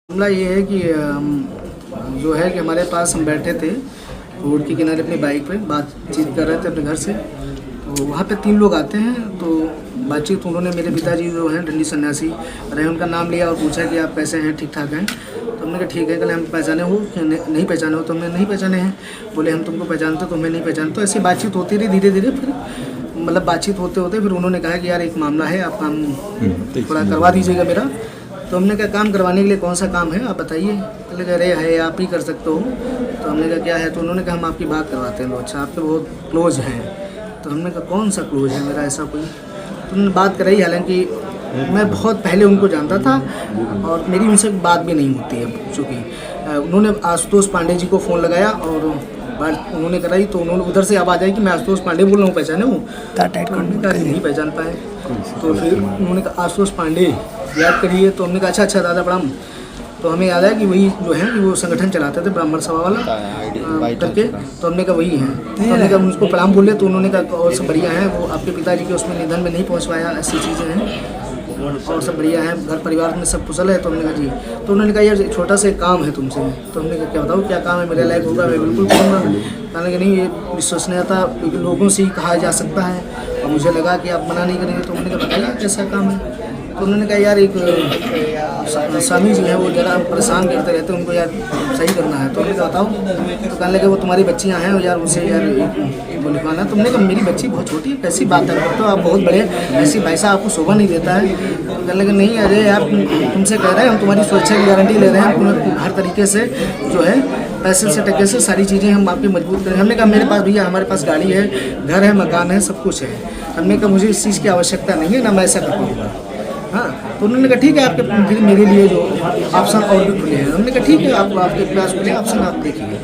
मामला ये है कि जो है कि हमारे पास हम बैठे थे रोड के किनारे अपनी बाइक पे बातचीत कर रहे थे अपने घर से। तो वहाँ पे 3 लोग आते हैं। तो बातचीत उन्होंने मेरे पिताजी जो हैं दंडी सन्यासी रहे, उनका नाम लिया और पूछा कि आप कैसे हैं, ठीक ठाक हैं। तो हमने कहा ठीक है। कल हम पहचाने हो कि नहीं पहचाने हो? तो हमने नहीं पहचाने हैं। बोले हम तुमको पहचानते तो हमें नहीं पहचानते। तो ऐसी बातचीत होती रही धीरे धीरे। फिर मतलब बातचीत होते होते फिर उन्होंने कहा कि यार एक मामला है, आप काम थोड़ा करवा दीजिएगा मेरा। तो हमने कहा काम करवाने के लिए कौन सा काम है आप बताइए। बोले कह रहे है आप ही कर सकते हो। तो हमने कहा क्या है? तो उन्होंने कहा हम आपकी बात करवाते हैं। अच्छा आपके बहुत क्लोज हैं। तो हमने कहा कौन सा क्लोज है मेरा ऐसा कोई? तो उन्होंने बात कराई। हालांकि मैं बहुत पहले उनको जानता था और मेरी उनसे बात भी नहीं होती है। चूँकि उन्होंने आशुतोष पांडे जी को फ़ोन लगाया और बात उन्होंने कराई। तो उन्होंने उधर से आवाज़ आई कि मैं आशुतोष पांडे बोल रहा हूँ, पहचाने हूँ? नहीं पहचान पाए। तो फिर उन्होंने कहा आशुतोष पांडे याद करिए। तो हमने कहा अच्छा दादा प्रणाम। तो हमें याद आया कि वही जो है कि वो संगठन चलाते थे ब्राह्मण सभा वाला करके। तो हमने कहा वही हैं। तो हमने कहा उनको प्रणाम बोले। तो उन्होंने कहा और सब बढ़िया है, वो आपके पिताजी के उसमें निधन में नहीं पहुँच पाया, ऐसी चीज़ें हैं और सब बढ़िया है, घर परिवार में सब कुशल है। तो हमने कहा जी। तो उन्होंने कहा यार छोटा सा काम है तुमसे। तो हमने कहा क्या बताओ क्या काम है? मेरे लायक होगा मैं बिल्कुल करूँगा। कहने कि नहीं ये विश्वसनीयता लोगों से ही कहा जा सकता है और मुझे लगा कि आप मना नहीं करेंगे। तो हमने कहा बताइए कैसा काम है? तो उन्होंने कहा यार एक स्वामी जी हैं, वो ज़रा परेशान करते रहते हैं, उनको यार सही करना है। तो उन्होंने कहा बताओ। तो कहने लगे वो तुम्हारी बच्चियाँ हैं और यार उनसे यार वो लिखवाना। तो हमने कहा मेरी बच्ची बहुत छोटी है, कैसी बात है? तो आप बहुत बड़े ऐसी भाई साहब आपको शोभा नहीं देता है। तो कहने लगे नहीं अरे यार तुमसे कह रहे हैं, हम तुम्हारी सुरक्षा की गारंटी ले रहे हैं, हर तरीके से जो है पैसे से टके से सारी चीज़ें हम आपकी मजबूत करें। हमने कहा मेरे पास भैया हमारे पास गाड़ी है, घर है, मकान है, सब कुछ है। हमने कहा मुझे इस चीज़ की आवश्यकता नहीं है, ना मैं ऐसा कर पाऊँगा। हाँ। तो उन्होंने कहा ठीक है आपके फिर मेरे लिए जो ऑप्शन और भी खुले हैं। हमने कहा ठीक है आप आपके पास खुले ऑप्शन आप देखिए।